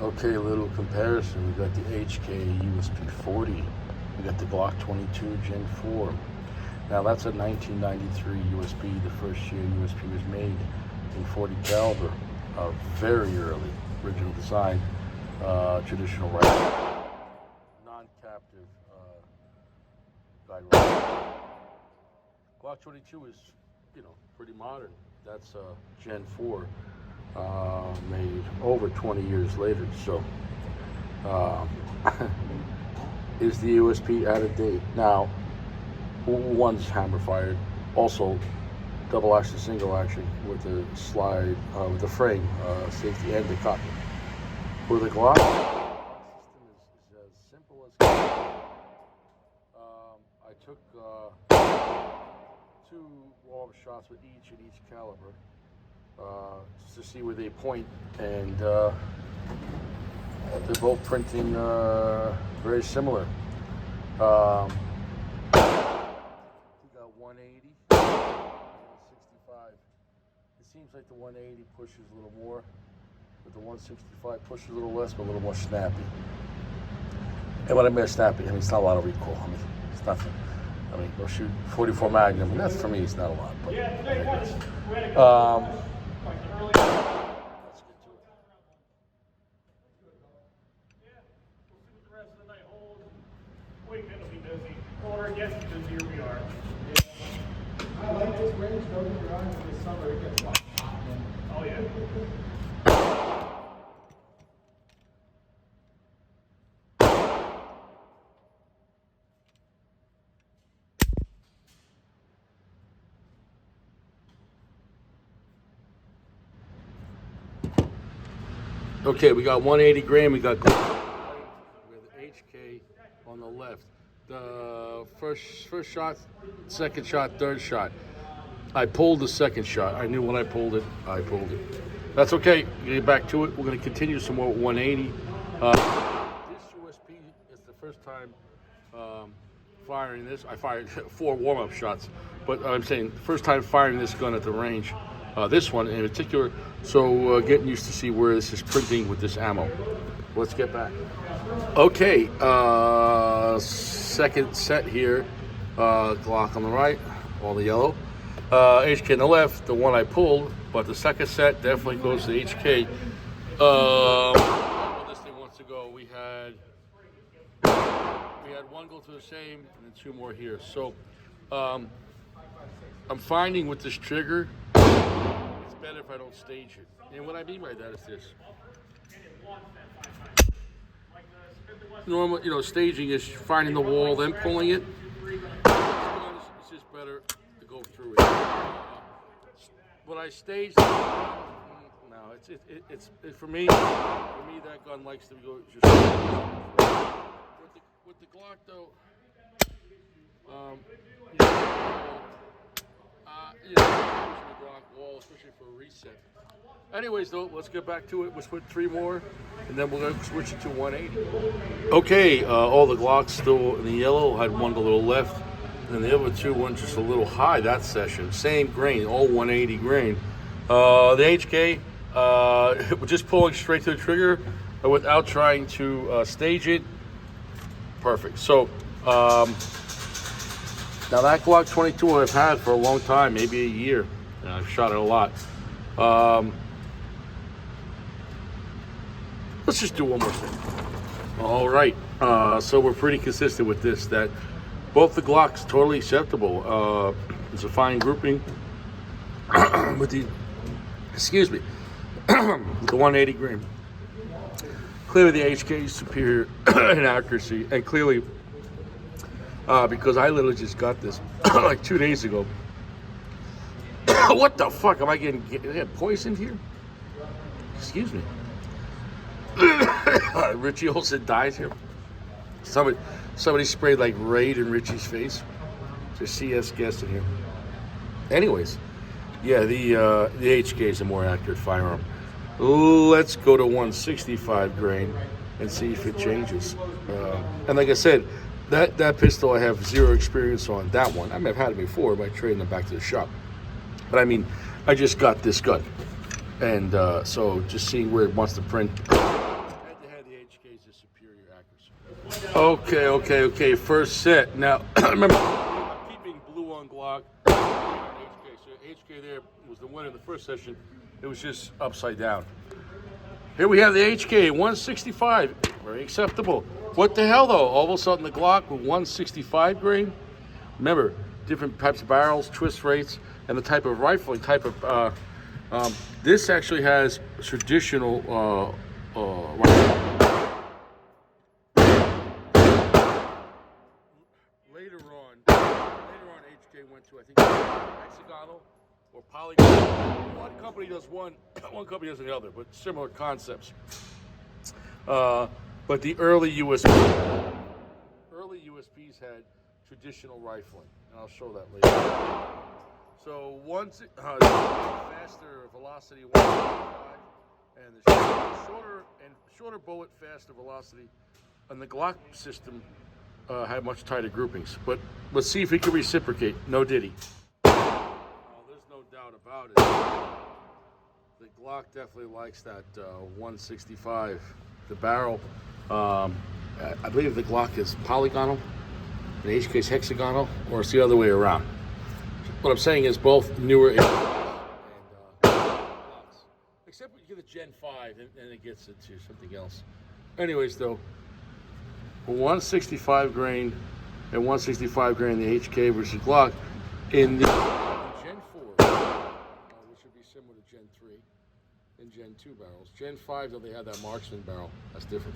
Okay, a little comparison. We got the HK USP 40. We got the Glock 22 Gen 4. Now that's a 1993 USP, the first year USP was made in 40 caliber. Very early, original design, traditional rifle, non-captive guide rifle. Glock 22 is, pretty modern. That's Gen 4. Made over 20 years later, so is the USP out of date? Now, one's hammer fired, also double action, single action with a slide, with a frame, safety and the cockpit. For the Glock, the system is as simple as I took 2 warm shots with each in each caliber. Just to see where they point, and they're both printing very similar. We got 180, 165. It seems like the 180 pushes a little more, but the 165 pushes a little less, but a little more snappy. And what I mean by snappy, it's not a lot of recoil. It's nothing. Go shoot 44 Magnum, and that's, for me, it's not a lot. But anyways. Let's get to it. Yeah, we'll see what the rest of the night holds. Wait, it'll be busy. Or it gets busier, we are. I like this range, don't get me wrong, in the summer it gets hot. Oh, yeah. Okay, we got 180 grain. We got the HK on the left. The first shot, second shot, third shot. I pulled the second shot. I knew when I pulled it. That's okay. Get back to it. We're going to continue some more with 180. This USP is the first time firing this. I fired 4 warm-up shots, but I'm saying first time firing this gun at the range. This one in particular, so getting used to see where this is printing with this ammo. Let's get back. Okay, second set here. Glock on the right, all the yellow. HK on the left, the one I pulled, but the second set definitely goes to HK. This thing wants to go. We had one go to the same, and then 2 more here. So I'm finding with this trigger, it's better if I don't stage it. And what I mean by that is this. Normal, staging is finding the wall, then pulling it. It's just better to go through it. When I stage, no, it's for me. For me, that gun likes to go just. With the Glock though, the Glock wall, especially for a reset. Anyways, though, let's get back to it. Let's put 3 more, and then we're gonna switch it to 180. Okay, all the Glocks still in the yellow. I had one a little left, and the other 2 went just a little high that session. Same grain, all 180 grain. The HK, just pulling straight to the trigger without trying to stage it. Perfect. So now that Glock 22 I've had for a long time, maybe a year, and I've shot it a lot. Let's just do one more thing. All right. So we're pretty consistent with this, that both the Glocks totally acceptable. It's a fine grouping with the, with the 180 grain. Clearly the HK is superior in accuracy, and clearly because I literally just got this like 2 days ago. What the fuck? Am I getting poisoned here? Excuse me. Richie Olsen dies here. Somebody sprayed like Raid in Richie's face. There's CS guest in here. Anyways, yeah, the HK is a more accurate firearm. Let's go to 165 grain and see if it changes. And like I said, that pistol I have 0 experience on. That one, I've had it before by trading them back to the shop. But I mean, I just got this gun. And so just seeing where it wants to print. And Okay. First set. Now, remember, I'm keeping blue on Glock. HK. So HK there was the winner in the first session. It was just upside down. Here we have the HK 165. Very acceptable. What the hell, though? All of a sudden, the Glock with 165 grain. Remember, different types of barrels, twist rates, and the type of rifling, this actually has traditional rifle. Later on, HK went to, I think, hexagonal or polygonal. One company does one company does the other, but similar concepts. But the early USPs had traditional rifling, and I'll show that later. So once faster velocity, 155, and the shorter bullet, faster velocity, and the Glock system had much tighter groupings. But let's see if he can reciprocate. No diddy. There's no doubt about it. The Glock definitely likes that 165. The barrel, I believe the Glock is polygonal, and the HK is hexagonal, or it's the other way around. What I'm saying is both newer and Glocks. Except when you get the Gen 5, and it gets into something else. Anyways, though, 165 grain and 165 grain in the HK versus Glock in the Gen 4, which would be similar to Gen 3 and Gen 2 barrels. Gen 5, though, they have that marksman barrel. That's different.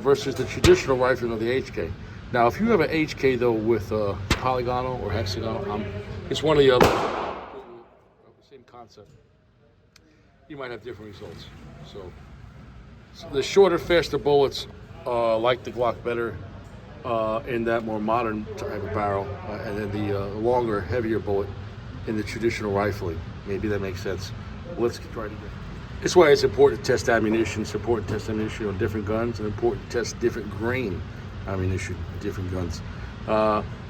Versus the traditional rifling of the HK. Now, if you have an HK, though, with polygonal or hexagonal, it's one or the other. Same concept. You might have different results. So the shorter, faster bullets like the Glock better in that more modern type of barrel, and then the longer, heavier bullet in the traditional rifling. Maybe that makes sense. Let's try it again. That's why it's important to test ammunition. It's important to test ammunition on different guns, and important to test different grain ammunition on different guns.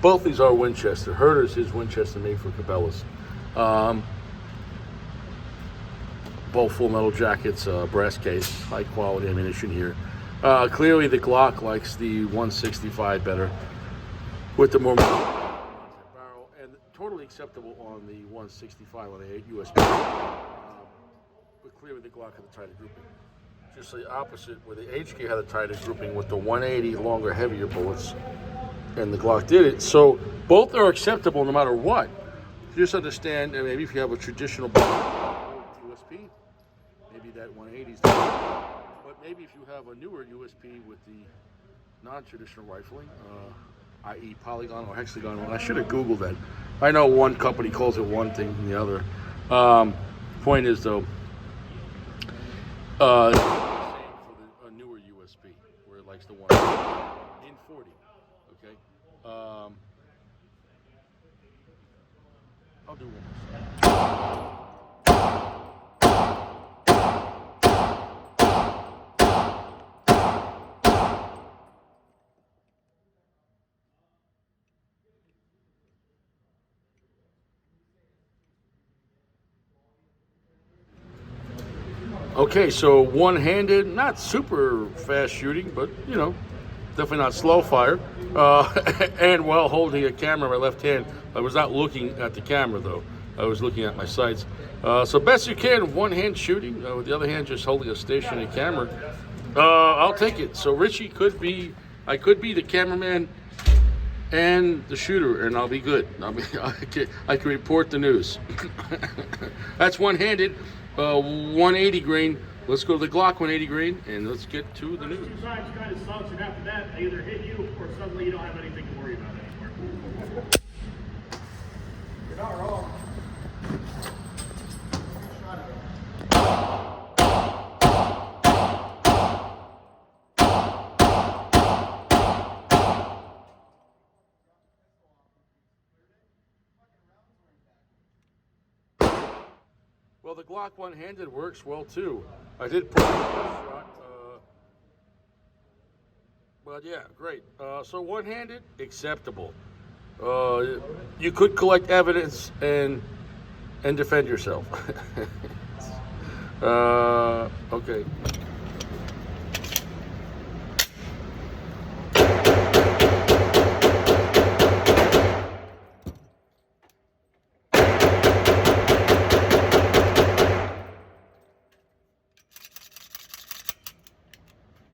Both these are Winchester. Herter's is Winchester, made for Cabela's. Both full metal jackets, brass case, high quality ammunition here. Clearly the Glock likes the 165 better with the more barrel, and totally acceptable on the 165 on the USP. But clearly the Glock had a tighter grouping. Just the opposite, where the HK had a tighter grouping with the 180 longer, heavier bullets, and the Glock did it. So both are acceptable no matter what. Just understand, and maybe if you have a traditional USP, maybe that 180 is different. But maybe if you have a newer USP with the non-traditional rifling, i.e. polygon or hexagonal, and I should have Googled that. I know one company calls it one thing and the other. Point is, though, same for a newer USP, where it likes the one in 40. Okay. I'll do one more. Okay, so one-handed, not super fast shooting, but, you know, definitely not slow fire. And while holding a camera in my left hand, I was not looking at the camera, though. I was looking at my sights. So best you can, one-hand shooting, with the other hand just holding a stationary camera. I'll take it. So Richie I could be the cameraman and the shooter, and I'll be good. I can report the news. That's one-handed. 180 grain. Let's go to the Glock 180 grain, and let's get to the news. Two sides kind of sucks, and after that, they either hit you or suddenly you don't have anything to worry about anymore. You're not wrong. Well, the Glock one-handed works well too. I did put a shot, but yeah, great. So one-handed, acceptable. You could collect evidence and defend yourself. Okay.